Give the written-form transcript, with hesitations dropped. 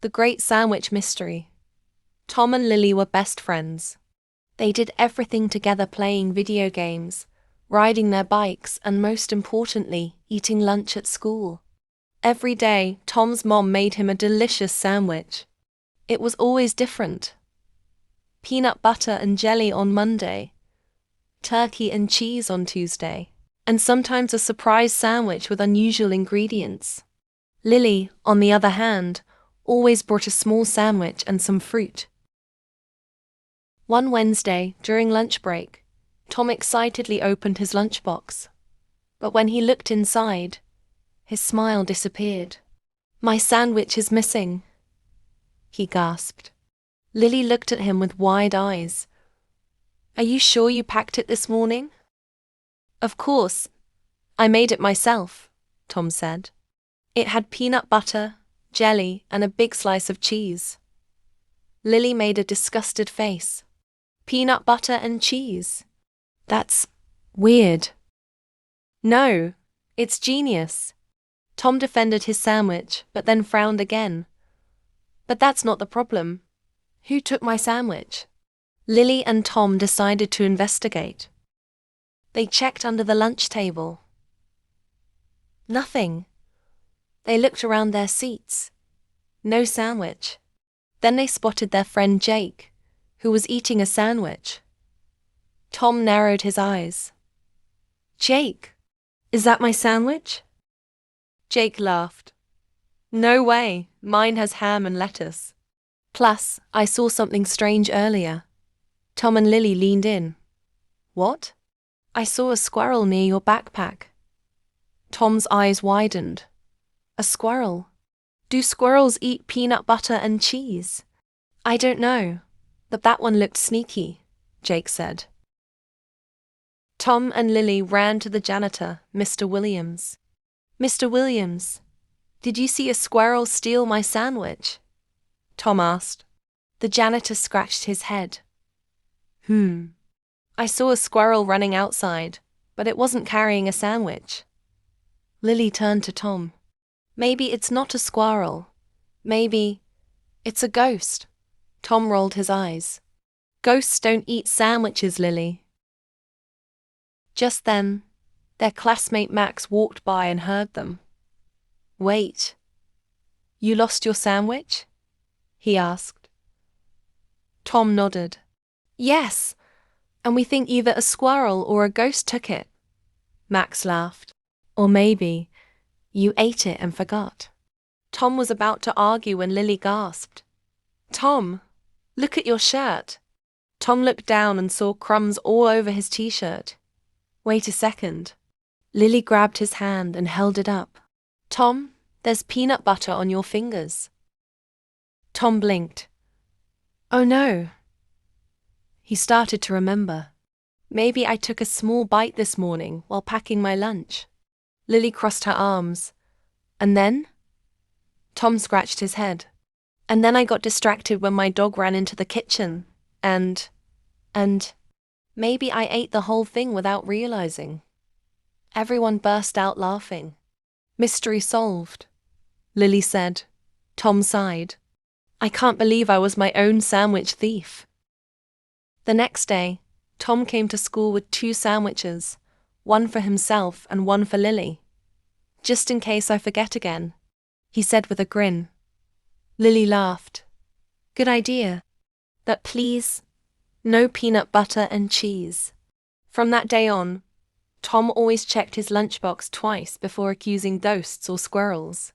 The Great Sandwich Mystery. Tom and Lily were best friends. They did everything together, playing video games, riding their bikes, and most importantly, eating lunch at school. Every day, Tom's mom made him a delicious sandwich. It was always different. Peanut butter and jelly on Monday, turkey and cheese on Tuesday, and sometimes a surprise sandwich with unusual ingredients. Lily, on the other hand, always brought a small sandwich and some fruit. One Wednesday, during lunch break, Tom excitedly opened his lunchbox. But when he looked inside, his smile disappeared. "My sandwich is missing," he gasped. Lily looked at him with wide eyes. "Are you sure you packed it this morning?" "Of course. I made it myself," Tom said. "It had peanut butter, jelly, and a big slice of cheese." Lily made a disgusted face. "Peanut butter and cheese? That's weird." "No, it's genius." Tom defended his sandwich, but then frowned again. "But that's not the problem. Who took my sandwich?" Lily and Tom decided to investigate. They checked under the lunch table. Nothing. They looked around their seats. No sandwich. Then they spotted their friend Jake, who was eating a sandwich. Tom narrowed his eyes. "Jake, is that my sandwich?" Jake laughed. "No way, mine has ham and lettuce. Plus, I saw something strange earlier." Tom and Lily leaned in. "What?" "I saw a squirrel near your backpack." Tom's eyes widened. "A squirrel? Do squirrels eat peanut butter and cheese?" "I don't know, but that one looked sneaky," Jake said. Tom and Lily ran to the janitor, Mr. Williams. "Mr. Williams, did you see a squirrel steal my sandwich?" Tom asked. The janitor scratched his head. I saw a squirrel running outside, but it wasn't carrying a sandwich." Lily turned to Tom. "Maybe it's not a squirrel. Maybe it's a ghost." Tom rolled his eyes. "Ghosts don't eat sandwiches, Lily." Just then, their classmate Max walked by and heard them. "Wait, you lost your sandwich?" he asked. Tom nodded. "Yes, and we think either a squirrel or a ghost took it." Max laughed. "Or maybe you ate it and forgot." Tom was about to argue when Lily gasped. "Tom, look at your shirt." Tom looked down and saw crumbs all over his t-shirt. "Wait a second." Lily grabbed his hand and held it up. "Tom, there's peanut butter on your fingers." Tom blinked. "Oh no." He started to remember. "Maybe I took a small bite this morning while packing my lunch." Lily crossed her arms. "And then?" Tom scratched his head. "And then I got distracted when my dog ran into the kitchen, and maybe I ate the whole thing without realizing." Everyone burst out laughing. "Mystery solved," Lily said. Tom sighed. "I can't believe I was my own sandwich thief." The next day, Tom came to school with 2 sandwiches, one for himself and one for Lily. "Just in case I forget again," he said with a grin. Lily laughed. "Good idea. But please, no peanut butter and cheese." From that day on, Tom always checked his lunchbox twice before accusing ghosts or squirrels.